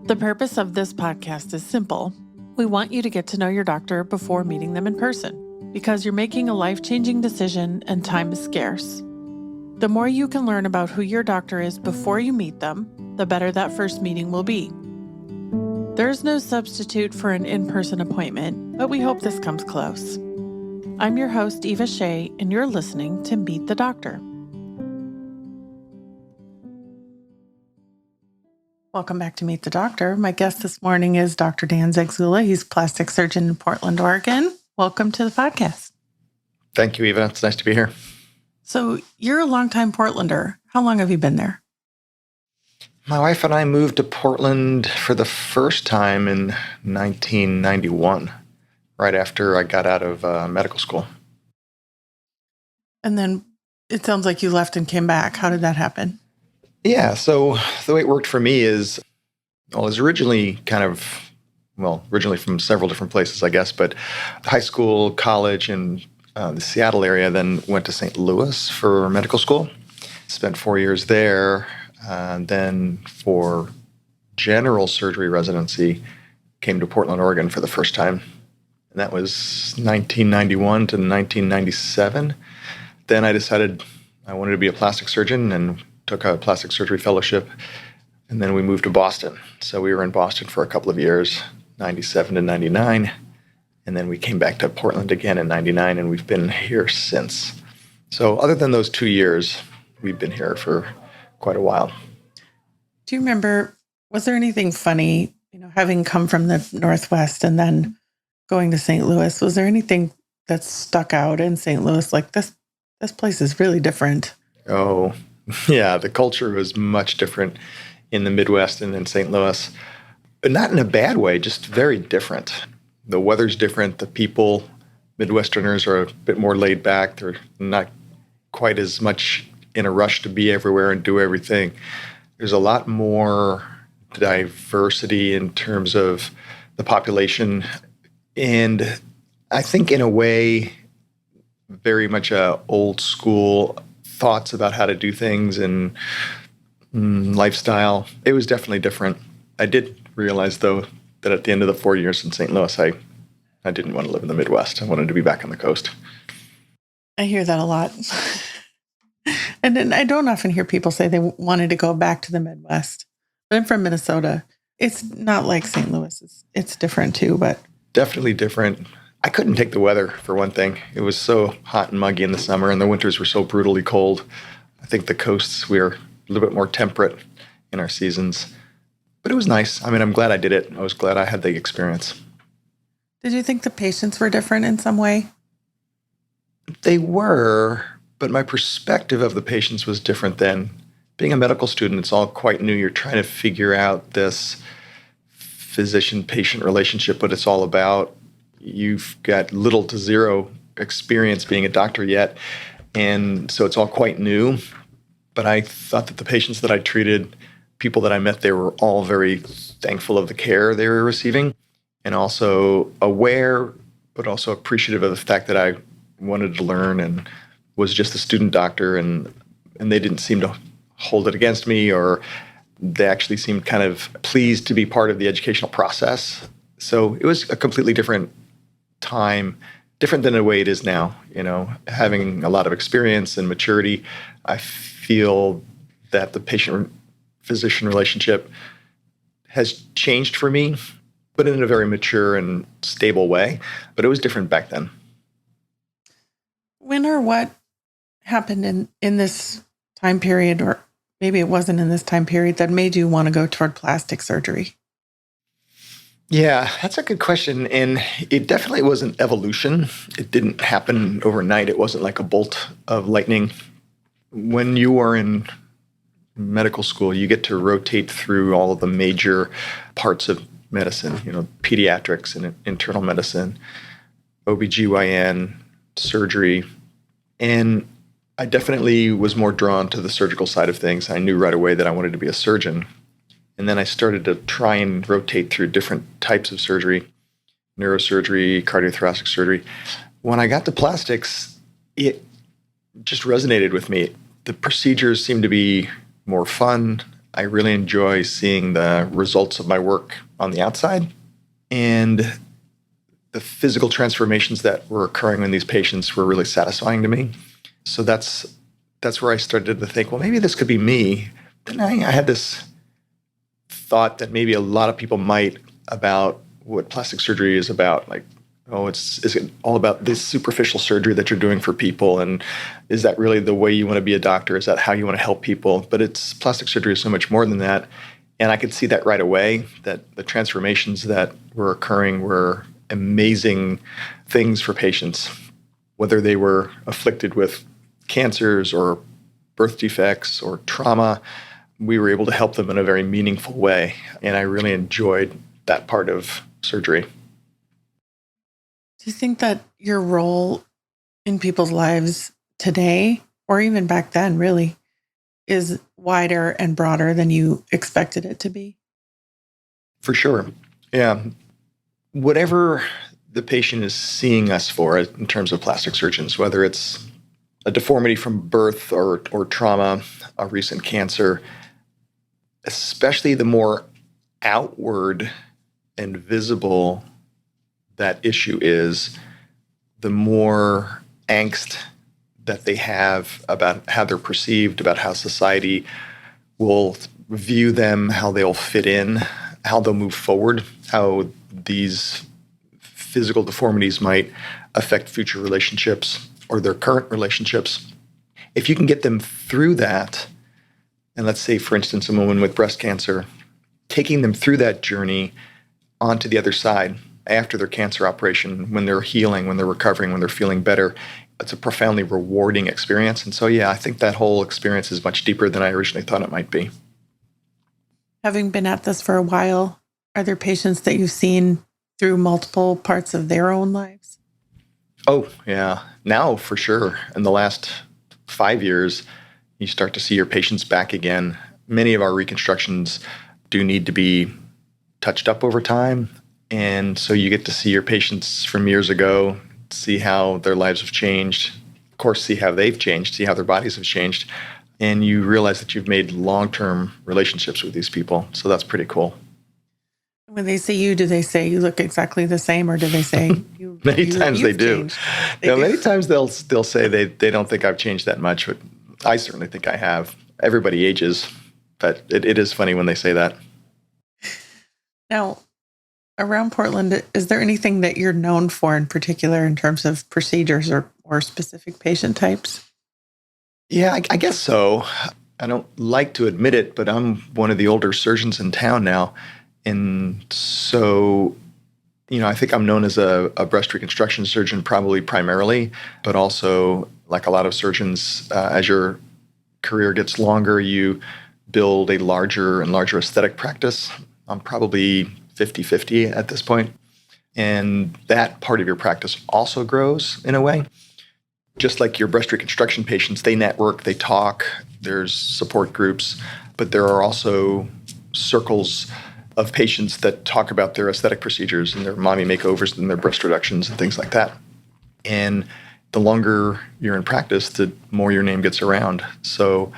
The purpose of this podcast is simple. We want you to get to know your doctor before meeting them in person, because you're making a life-changing decision and time is scarce. The more you can learn about who your doctor is before you meet them, the better that first meeting will be. There's no substitute for an in-person appointment, but we hope this comes close. I'm your host, Eva Shea, and you're listening to Meet the Doctor. Welcome back to Meet the Doctor. My guest this morning is Dr. Dan Zegzula. He's a plastic surgeon in Portland, Oregon. Welcome to the podcast. Thank you, Eva. It's nice to be here. So you're a longtime Portlander. How long have you been there? My wife and I moved to Portland for the first time in 1991, right after I got out of medical school. And then it sounds like you left and came back. How did that happen? Yeah, so the way it worked for me is, it was originally originally from several different places, I guess, but high school, college, and the Seattle area, then went to St. Louis for medical school. Spent 4 years there. Then for general surgery residency, came to Portland, Oregon for the first time. And that was 1991 to 1997. Then I decided I wanted to be a plastic surgeon and took a plastic surgery fellowship. And then we moved to Boston. So we were in Boston for a couple of years, 97 to 99. And then we came back to Portland again in 99, and we've been here since. So other than those 2 years, we've been here for quite a while. Do you remember, was there anything funny, having come from the Northwest and then going to St. Louis? Was there anything that stuck out in St. Louis? Like, this place is really different. Oh, yeah. The culture was much different in the Midwest and in St. Louis. But not in a bad way, just very different. The weather's different. The people, Midwesterners, are a bit more laid back. They're not quite as much in a rush to be everywhere and do everything. There's a lot more diversity in terms of the population. And I think in a way, very much old school thoughts about how to do things and lifestyle. It was definitely different. I did realize, though, that at the end of the 4 years in St. Louis, I didn't want to live in the Midwest. I wanted to be back on the coast. I hear that a lot. And then I don't often hear people say they wanted to go back to the Midwest. But I'm from Minnesota. It's not like St. Louis. It's different too, but definitely different. I couldn't take the weather, for one thing. It was so hot and muggy in the summer, and the winters were so brutally cold. I think the coasts, we are a little bit more temperate in our seasons. But it was nice. I mean, I'm glad I did it. I was glad I had the experience. Did you think the patients were different in some way? They were, but my perspective of the patients was different then. Being a medical student, it's all quite new. You're trying to figure out this physician-patient relationship, what it's all about. You've got little to zero experience being a doctor yet, and so it's all quite new. But I thought that the patients that I treated, people that I met, they were all very thankful of the care they were receiving, and also aware, but also appreciative of the fact that I wanted to learn and was just a student doctor, and they didn't seem to hold it against me, or they actually seemed kind of pleased to be part of the educational process. So it was a completely different time, different than the way it is now. Having a lot of experience and maturity, I feel that the patient-physician relationship has changed for me, but in a very mature and stable way. But it was different back then. When or what happened in this time period, or maybe it wasn't in this time period, that made you want to go toward plastic surgery? Yeah, that's a good question. And it definitely was an evolution. It didn't happen overnight. It wasn't like a bolt of lightning. When you are in medical school, you get to rotate through all of the major parts of medicine, pediatrics and internal medicine, OBGYN, surgery. And I definitely was more drawn to the surgical side of things. I knew right away that I wanted to be a surgeon. And then I started to try and rotate through different types of surgery, neurosurgery, cardiothoracic surgery. When I got to plastics, it just resonated with me. The procedures seemed to be more fun. I really enjoy seeing the results of my work on the outside. And the physical transformations that were occurring in these patients were really satisfying to me. So that's where I started to think, well, maybe this could be me. Then I had this thought that maybe a lot of people might about what plastic surgery is about. Like, oh, is it all about this superficial surgery that you're doing for people? And is that really the way you want to be a doctor? Is that how you want to help people? But plastic surgery is so much more than that. And I could see that right away, that the transformations that were occurring were amazing things for patients, whether they were afflicted with cancers or birth defects or trauma. We were able to help them in a very meaningful way. And I really enjoyed that part of surgery. Do you think that your role in people's lives today, or even back then really, is wider and broader than you expected it to be? For sure. Yeah. Whatever the patient is seeing us for in terms of plastic surgeons, whether it's a deformity from birth or trauma, a recent cancer, especially the more outward and visible that issue is, the more angst that they have about how they're perceived, about how society will view them, how they'll fit in, how they'll move forward, how these physical deformities might affect future relationships or their current relationships. If you can get them through that, and let's say, for instance, a woman with breast cancer, taking them through that journey onto the other side after their cancer operation, when they're healing, when they're recovering, when they're feeling better, it's a profoundly rewarding experience. And so, yeah, I think that whole experience is much deeper than I originally thought it might be. Having been at this for a while, are there patients that you've seen through multiple parts of their own lives? Oh, yeah. Now, for sure. In the last 5 years, you start to see your patients back again. Many of our reconstructions do need to be touched up over time. And so you get to see your patients from years ago, see how their lives have changed, of course, see how they've changed, see how their bodies have changed. And you realize that you've made long-term relationships with these people. So that's pretty cool. When they see you, do they say you look exactly the same, or do they say you? Many times they do. Many times they'll say they don't think I've changed that much, but I certainly think I have. Everybody ages, but it is funny when they say that. Now, around Portland, is there anything that you're known for in particular in terms of procedures or specific patient types? Yeah, I guess so. I don't like to admit it, but I'm one of the older surgeons in town now. And so, I think I'm known as a breast reconstruction surgeon probably primarily, but also, like a lot of surgeons, as your career gets longer, you build a larger and larger aesthetic practice. I'm probably 50-50 at this point. And that part of your practice also grows in a way. Just like your breast reconstruction patients, they network, they talk, there's support groups, but there are also circles of patients that talk about their aesthetic procedures and their mommy makeovers and their breast reductions and things like that. And the longer you're in practice, the more your name gets around. So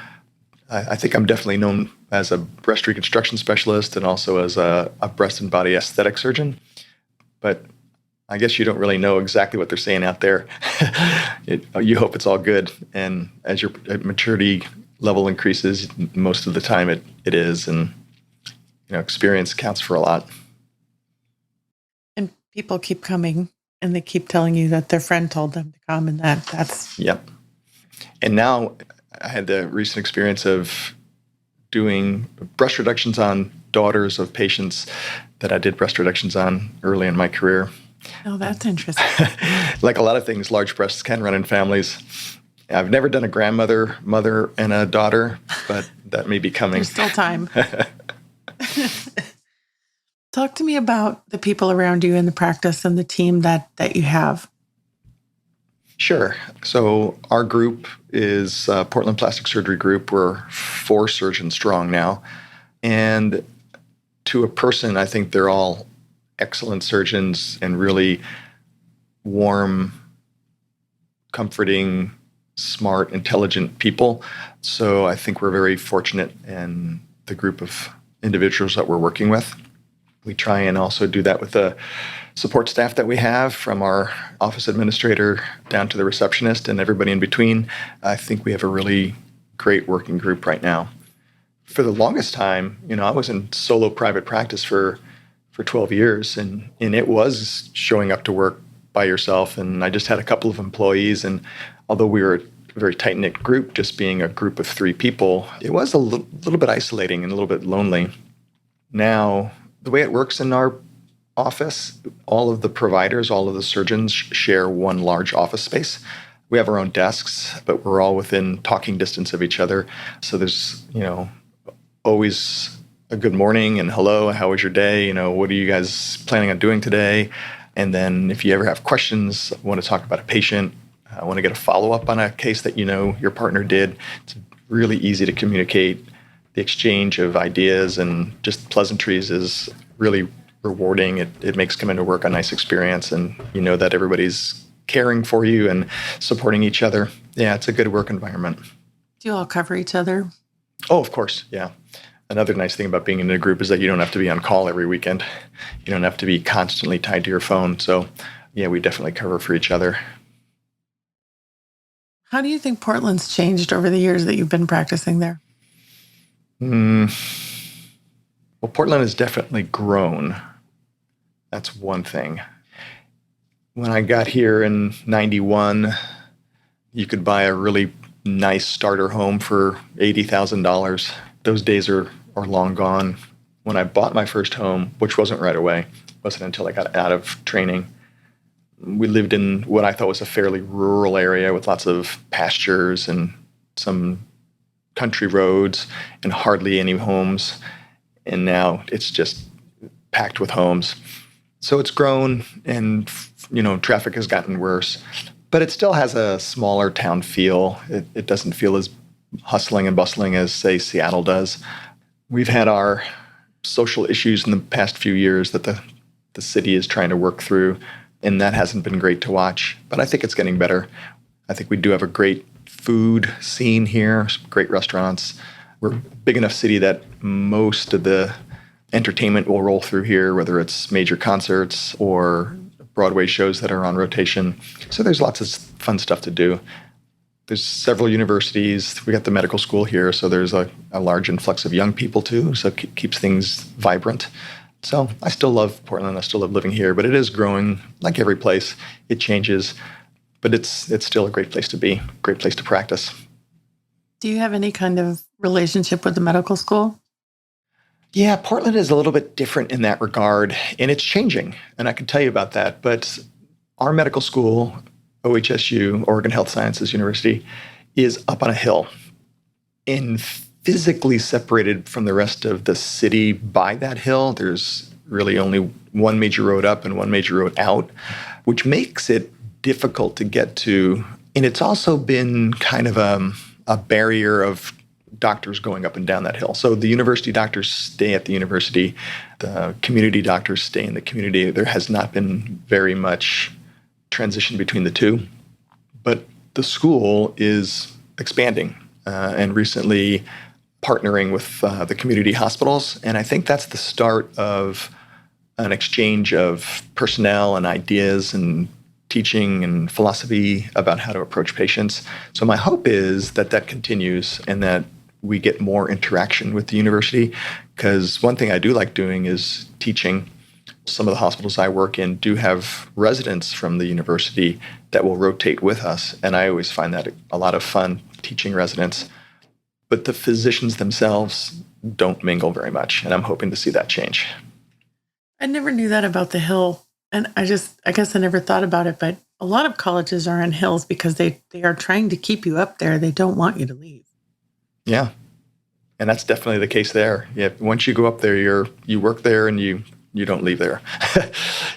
I think I'm definitely known as a breast reconstruction specialist and also as a breast and body aesthetic surgeon. But I guess you don't really know exactly what they're saying out there. You hope it's all good. And as your maturity level increases, most of the time it is. And experience counts for a lot. And people keep coming and they keep telling you that their friend told them to come, and that's... Yep. And now I had the recent experience of doing breast reductions on daughters of patients that I did breast reductions on early in my career. Oh, that's interesting. Like a lot of things, large breasts can run in families. I've never done a grandmother, mother, and a daughter, but that may be coming. There's still time. Talk to me about the people around you in the practice and the team that you have. Sure. So our group is Portland Plastic Surgery Group. We're 4 surgeons strong now. And to a person, I think they're all excellent surgeons and really warm, comforting, smart, intelligent people. So I think we're very fortunate in the group of individuals that we're working with. We try and also do that with the support staff that we have, from our office administrator down to the receptionist and everybody in between. I think we have a really great working group right now. For the longest time, I was in solo private practice for 12 years, and it was showing up to work by yourself. And I just had a couple of employees, and although we were a very tight-knit group, just being a group of 3 people, it was a little bit isolating and a little bit lonely. Now, the way it works in our office, all of the providers, all of the surgeons share one large office space. We have our own desks, but we're all within talking distance of each other. So there's, always a good morning and hello, how was your day? What are you guys planning on doing today? And then if you ever have questions, want to talk about a patient, want to get a follow-up on a case that your partner did, it's really easy to communicate. The exchange of ideas and just pleasantries is really rewarding. It makes coming to work a nice experience, and that everybody's caring for you and supporting each other. Yeah, it's a good work environment. Do you all cover each other? Oh, of course, yeah. Another nice thing about being in a group is that you don't have to be on call every weekend. You don't have to be constantly tied to your phone. So, yeah, we definitely cover for each other. How do you think Portland's changed over the years that you've been practicing there? Well, Portland has definitely grown. That's one thing. When I got here in 91, you could buy a really nice starter home for $80,000. Those days are long gone. When I bought my first home, which wasn't right away, wasn't until I got out of training, we lived in what I thought was a fairly rural area with lots of pastures and some country roads and hardly any homes. And now it's just packed with homes. So it's grown, and traffic has gotten worse. But it still has a smaller town feel. It doesn't feel as hustling and bustling as, say, Seattle does. We've had our social issues in the past few years that the city is trying to work through, and that hasn't been great to watch. But I think it's getting better. I think we do have a great food scene here, some great restaurants. We're a big enough city that most of the entertainment will roll through here, whether it's major concerts or Broadway shows that are on rotation. So there's lots of fun stuff to do. There's several universities. We got the medical school here, so there's a large influx of young people too, so it keeps things vibrant. So I still love Portland. I still love living here, but it is growing like every place. It changes, but it's still a great place to be, great place to practice. Do you have any kind of relationship with the medical school? Yeah, Portland is a little bit different in that regard, and it's changing, and I can tell you about that. But our medical school, OHSU, Oregon Health Sciences University, is up on a hill and physically separated from the rest of the city by that hill. There's really only one major road up and one major road out, which makes it difficult to get to. And it's also been kind of a barrier of doctors going up and down that hill. So the university doctors stay at the university. The community doctors stay in the community. There has not been very much transition between the two. But the school is expanding and recently partnering with the community hospitals. And I think that's the start of an exchange of personnel and ideas and teaching and philosophy about how to approach patients. So my hope is that that continues and that we get more interaction with the university, because one thing I do like doing is teaching. Some of the hospitals I work in do have residents from the university that will rotate with us, and I always find that a lot of fun teaching residents. But the physicians themselves don't mingle very much, and I'm hoping to see that change. I never knew that about the hill, and I guess I never thought about it, but a lot of colleges are on hills because they are trying to keep you up there. They don't want you to leave. Yeah, and that's definitely the case there. Yeah, once you go up there, you work there and you don't leave there.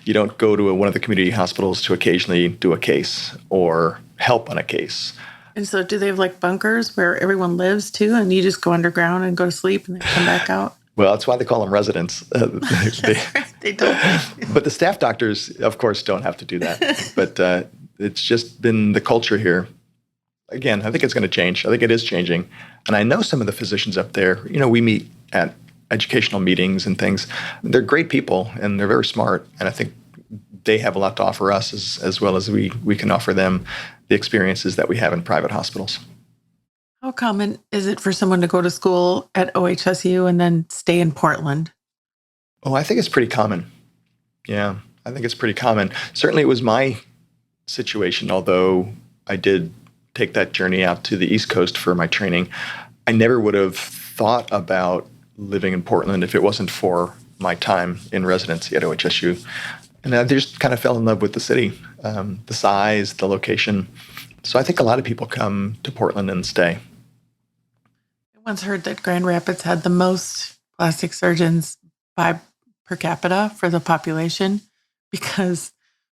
You don't go to one of the community hospitals to occasionally do a case or help on a case. And so do they have like bunkers where everyone lives too, and you just go underground and go to sleep and then come back out? Well, that's why they call them residents. They don't. But the staff doctors, of course, don't have to do that. But it's just been the culture here. Again, I think it's going to change. I think it is changing. And I know some of the physicians up there, we meet at educational meetings and things. They're great people and they're very smart. And I think they have a lot to offer us as well as we can offer them the experiences that we have in private hospitals. How common is it for someone to go to school at OHSU and then stay in Portland? Oh, I think it's pretty common. Yeah, I think it's pretty common. Certainly it was my situation, although I did take that journey out to the East Coast for my training. I never would have thought about living in Portland if it wasn't for my time in residency at OHSU. And I just kind of fell in love with the city, the size, the location. So I think a lot of people come to Portland and stay. I once heard that Grand Rapids had the most plastic surgeons per capita for the population because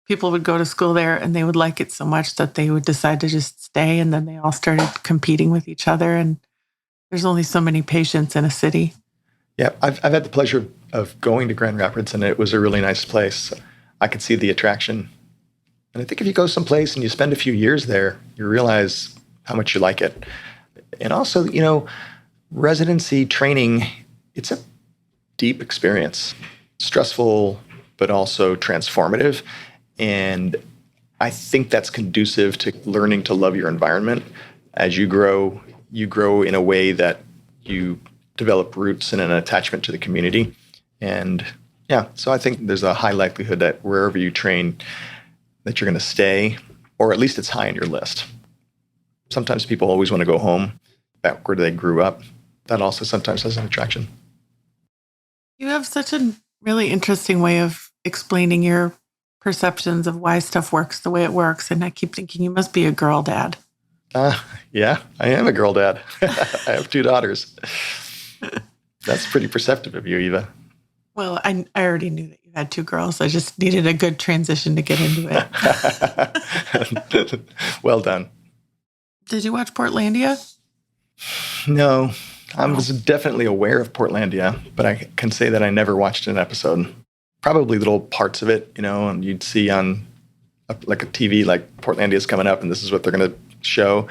people would go to school there and they would like it so much that they would decide to just stay, and then they all started competing with each other, and there's only so many patients in a city. Yeah, I've had the pleasure of going to Grand Rapids, and it was a really nice place. I could see the attraction. And I think if you go someplace and you spend a few years there, you realize how much you like it. And also, residency training, it's a deep experience. Stressful, but also transformative. And I think that's conducive to learning to love your environment. As you grow in a way that you develop roots and an attachment to the community. And yeah, so I think there's a high likelihood that wherever you train, that you're going to stay, or at least it's high on your list. Sometimes people always want to go home, back where they grew up. That also sometimes has an attraction. You have such a really interesting way of explaining your perceptions of why stuff works the way it works. And I keep thinking you must be a girl dad. Yeah, I am a girl dad. I have 2 daughters. That's pretty perceptive of you, Eva. Well, I already knew that you had 2 girls. I just needed a good transition to get into it. Well done. Did you watch Portlandia? No, I was definitely aware of Portlandia, but I can say that I never watched an episode. Probably little parts of it, and you'd see on like a TV, like Portlandia's coming up and this is what they're going to show.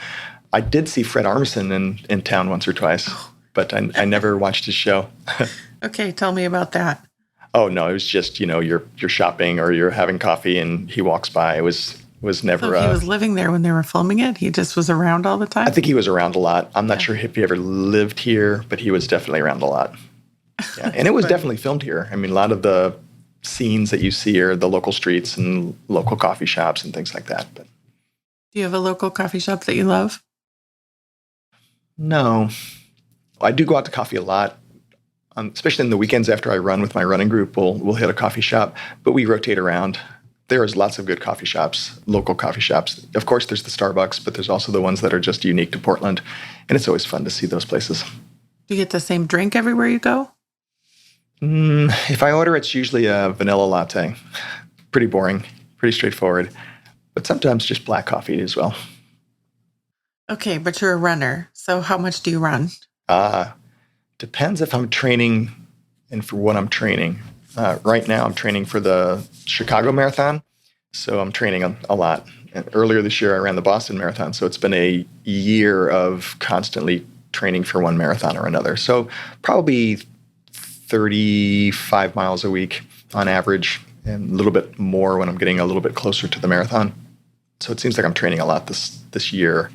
I did see Fred Armisen in town once or twice, but I never watched his show. Okay, tell me about that. Oh, no, it was just, you're shopping or you're having coffee and he walks by. It was never... So he was living there when they were filming it? He just was around all the time? I think he was around a lot. I'm not sure if he ever lived here, but he was definitely around a lot. Yeah, and it was definitely filmed here. I mean, a lot of the scenes that you see are the local streets and local coffee shops and things like that. But do you have a local coffee shop that you love? No. I do go out to coffee a lot, especially in the weekends after I run with my running group. We'll hit a coffee shop, but we rotate around. There is lots of good coffee shops, local coffee shops. Of course, there's the Starbucks, but there's also the ones that are just unique to Portland, and it's always fun to see those places. Do you get the same drink everywhere you go? If I order, it's usually a vanilla latte. Pretty boring, pretty straightforward, but sometimes just black coffee as well. Okay, but you're a runner, so how much do you run? Depends if I'm training and for what I'm training. Right now, I'm training for the Chicago Marathon, so I'm training a lot. And earlier this year, I ran the Boston Marathon, so it's been a year of constantly training for one marathon or another. So probably 35 miles a week on average, and a little bit more when I'm getting a little bit closer to the marathon. So it seems like I'm training a lot this year.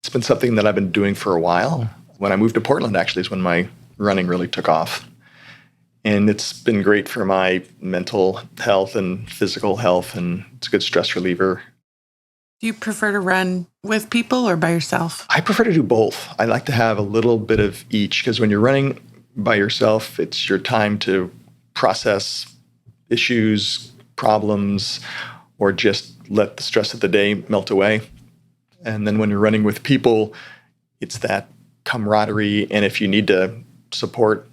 It's been something that I've been doing for a while. When I moved to Portland, actually, is when my running really took off. And it's been great for my mental health and physical health, and it's a good stress reliever. Do you prefer to run with people or by yourself? I prefer to do both. I like to have a little bit of each, because when you're running by yourself, it's your time to process issues, problems, or just let the stress of the day melt away. And then when you're running with people, it's that camaraderie. And if you need to support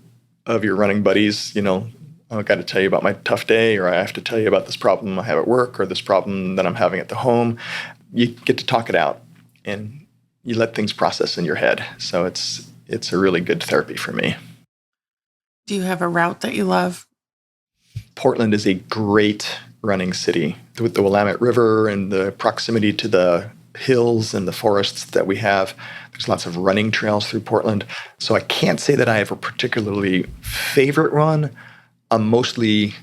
of your running buddies, I've got to tell you about my tough day, or I have to tell you about this problem I have at work, or this problem that I'm having at the home. You get to talk it out and you let things process in your head. So it's a really good therapy for me. Do you have a route that you love? Portland is a great running city with the Willamette River and the proximity to the hills and the forests that we have. There's lots of running trails through Portland. So I can't say that I have a particularly favorite one. I'm mostly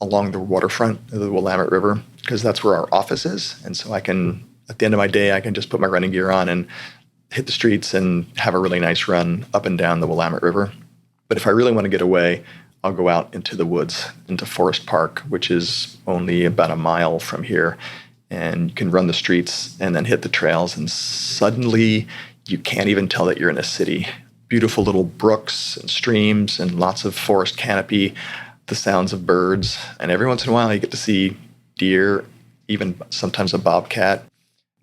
along the waterfront of the Willamette River because that's where our office is. And so I can, at the end of my day, I can just put my running gear on and hit the streets and have a really nice run up and down the Willamette River. But if I really want to get away, I'll go out into the woods, into Forest Park, which is only about a mile from here. And you can run the streets and then hit the trails. And suddenly you can't even tell that you're in a city. Beautiful little brooks and streams and lots of forest canopy, the sounds of birds. And every once in a while you get to see deer, even sometimes a bobcat.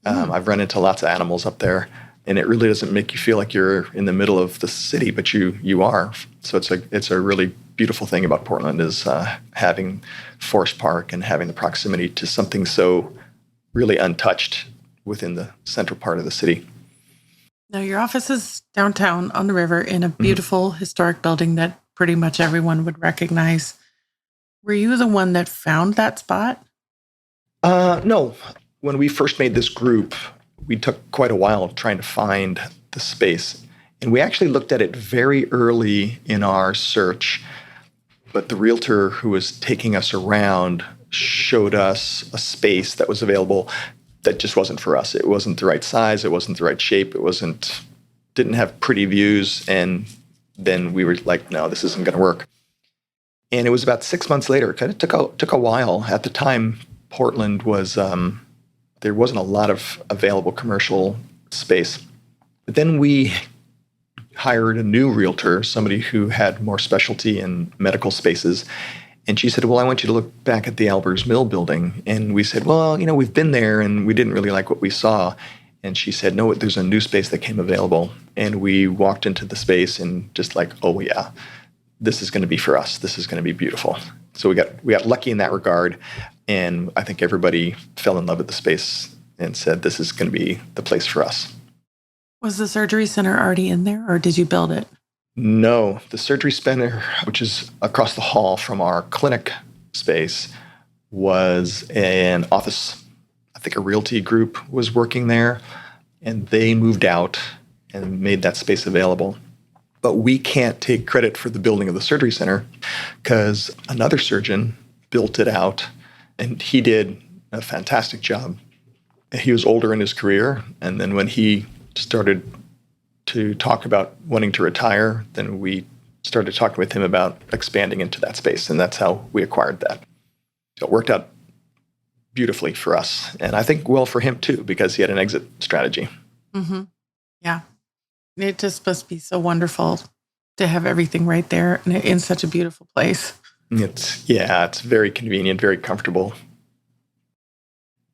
I've run into lots of animals up there. And it really doesn't make you feel like you're in the middle of the city, but you are. So it's a really beautiful thing about Portland is having Forest Park and having the proximity to something so really untouched within the central part of the city. Now, your office is downtown on the river in a beautiful historic building that pretty much everyone would recognize. Were you the one that found that spot? No. When we first made this group, we took quite a while trying to find the space. And we actually looked at it very early in our search. But the realtor who was taking us around showed us a space that was available that just wasn't for us. It wasn't the right size. It wasn't the right shape. Didn't have pretty views. And then we were like, no, this isn't going to work. And it was about 6 months later. It took a while. At the time, Portland was, there wasn't a lot of available commercial space. But then we hired a new realtor, somebody who had more specialty in medical spaces. And she said, well, I want you to look back at the Albers Mill building. And we said, well, we've been there and we didn't really like what we saw. And she said, no, there's a new space that came available. And we walked into the space and just like, oh yeah, this is going to be for us. This is going to be beautiful. So we got lucky in that regard. And I think everybody fell in love with the space and said, this is going to be the place for us. Was the surgery center already in there or did you build it? No, the surgery center, which is across the hall from our clinic space, was an office. I think a realty group was working there, and they moved out and made that space available. But we can't take credit for the building of the surgery center because another surgeon built it out, and he did a fantastic job. He was older in his career, and then when he started to talk about wanting to retire, then we started talking with him about expanding into that space, and that's how we acquired that. So it worked out beautifully for us, and I think well for him too, because he had an exit strategy. Mm-hmm. Yeah. It just must be so wonderful to have everything right there and in such a beautiful place. It's very convenient, very comfortable.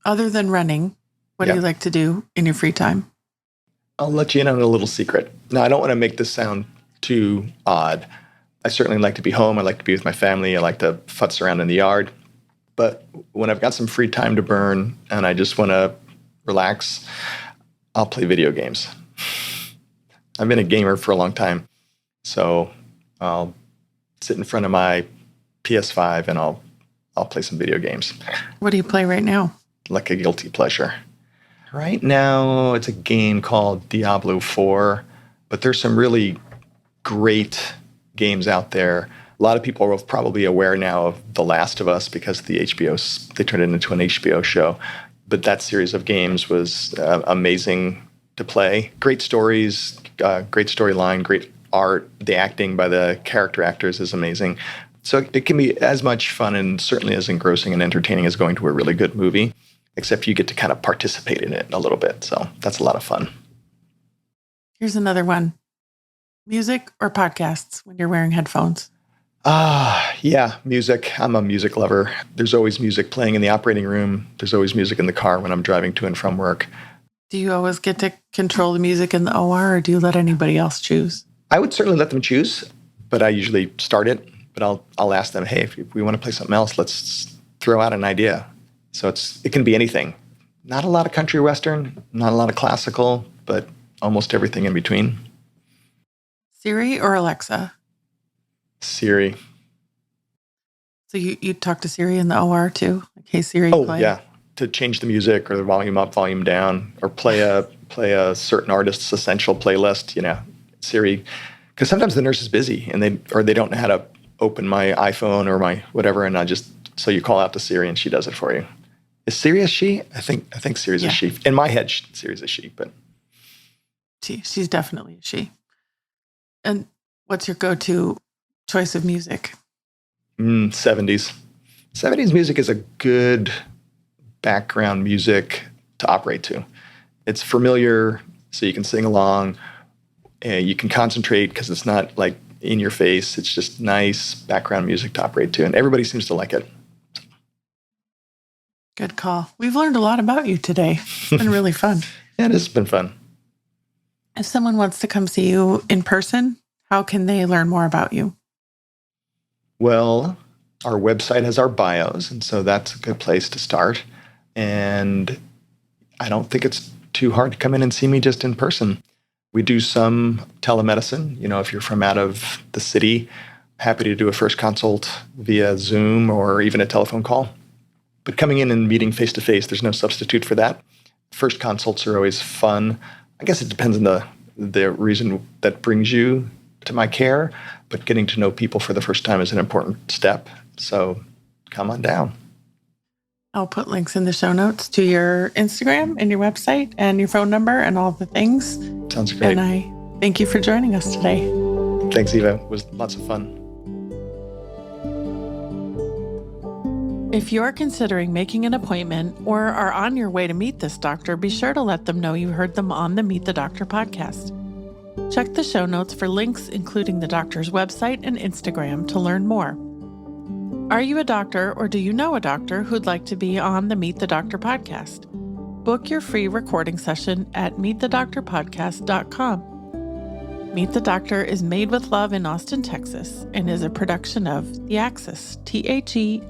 Other than running, what do you like to do in your free time? I'll let you in on a little secret. Now, I don't want to make this sound too odd. I certainly like to be home. I like to be with my family. I like to futz around in the yard. But when I've got some free time to burn and I just want to relax, I'll play video games. I've been a gamer for a long time. So I'll sit in front of my PS5 and I'll play some video games. What do you play right now? Like a guilty pleasure. Right now, it's a game called Diablo 4, but there's some really great games out there. A lot of people are probably aware now of The Last of Us because they turned it into an HBO show. But that series of games was amazing to play. Great stories, great storyline, great art. The acting by the character actors is amazing. So it can be as much fun and certainly as engrossing and entertaining as going to a really good movie, except you get to kind of participate in it a little bit. So that's a lot of fun. Here's another one. Music or podcasts when you're wearing headphones? Yeah, music. I'm a music lover. There's always music playing in the operating room. There's always music in the car when I'm driving to and from work. Do you always get to control the music in the OR or do you let anybody else choose? I would certainly let them choose, but I usually start it. But I'll ask them, hey, if we want to play something else, let's throw out an idea. So it can be anything. Not a lot of country western, not a lot of classical, but almost everything in between. Siri or Alexa? Siri. So you talk to Siri in the OR too? Like, hey, Siri, Oh, play? yeah. to change the music or the volume up, volume down, or play a certain artist's essential playlist, Siri. Because sometimes the nurse is busy and they don't know how to open my iPhone or my whatever, and so you call out to Siri and she does it for you. Is Siri a she? I think Siri's a she. In my head, Siri's a she, but she's definitely a she. And what's your go-to choice of music? 70s. 70s music is a good background music to operate to. It's familiar, so you can sing along. You can concentrate because it's not like in your face. It's just nice background music to operate to, and everybody seems to like it. Good call. We've learned a lot about you today. It's been really fun. Yeah, it has been fun. If someone wants to come see you in person, how can they learn more about you? Well, our website has our bios, and so that's a good place to start. And I don't think it's too hard to come in and see me just in person. We do some telemedicine. If you're from out of the city, happy to do a first consult via Zoom or even a telephone call. But coming in and meeting face-to-face, there's no substitute for that. First consults are always fun. I guess it depends on the reason that brings you to my care, but getting to know people for the first time is an important step. So come on down. I'll put links in the show notes to your Instagram and your website and your phone number and all the things. Sounds great. And I thank you for joining us today. Thanks, Eva. It was lots of fun. If you're considering making an appointment or are on your way to meet this doctor, be sure to let them know you heard them on the Meet the Doctor podcast. Check the show notes for links, including the doctor's website and Instagram, to learn more. Are you a doctor or do you know a doctor who'd like to be on the Meet the Doctor podcast? Book your free recording session at meetthedoctorpodcast.com. Meet the Doctor is made with love in Austin, Texas, and is a production of The Axis, TheAxis.io.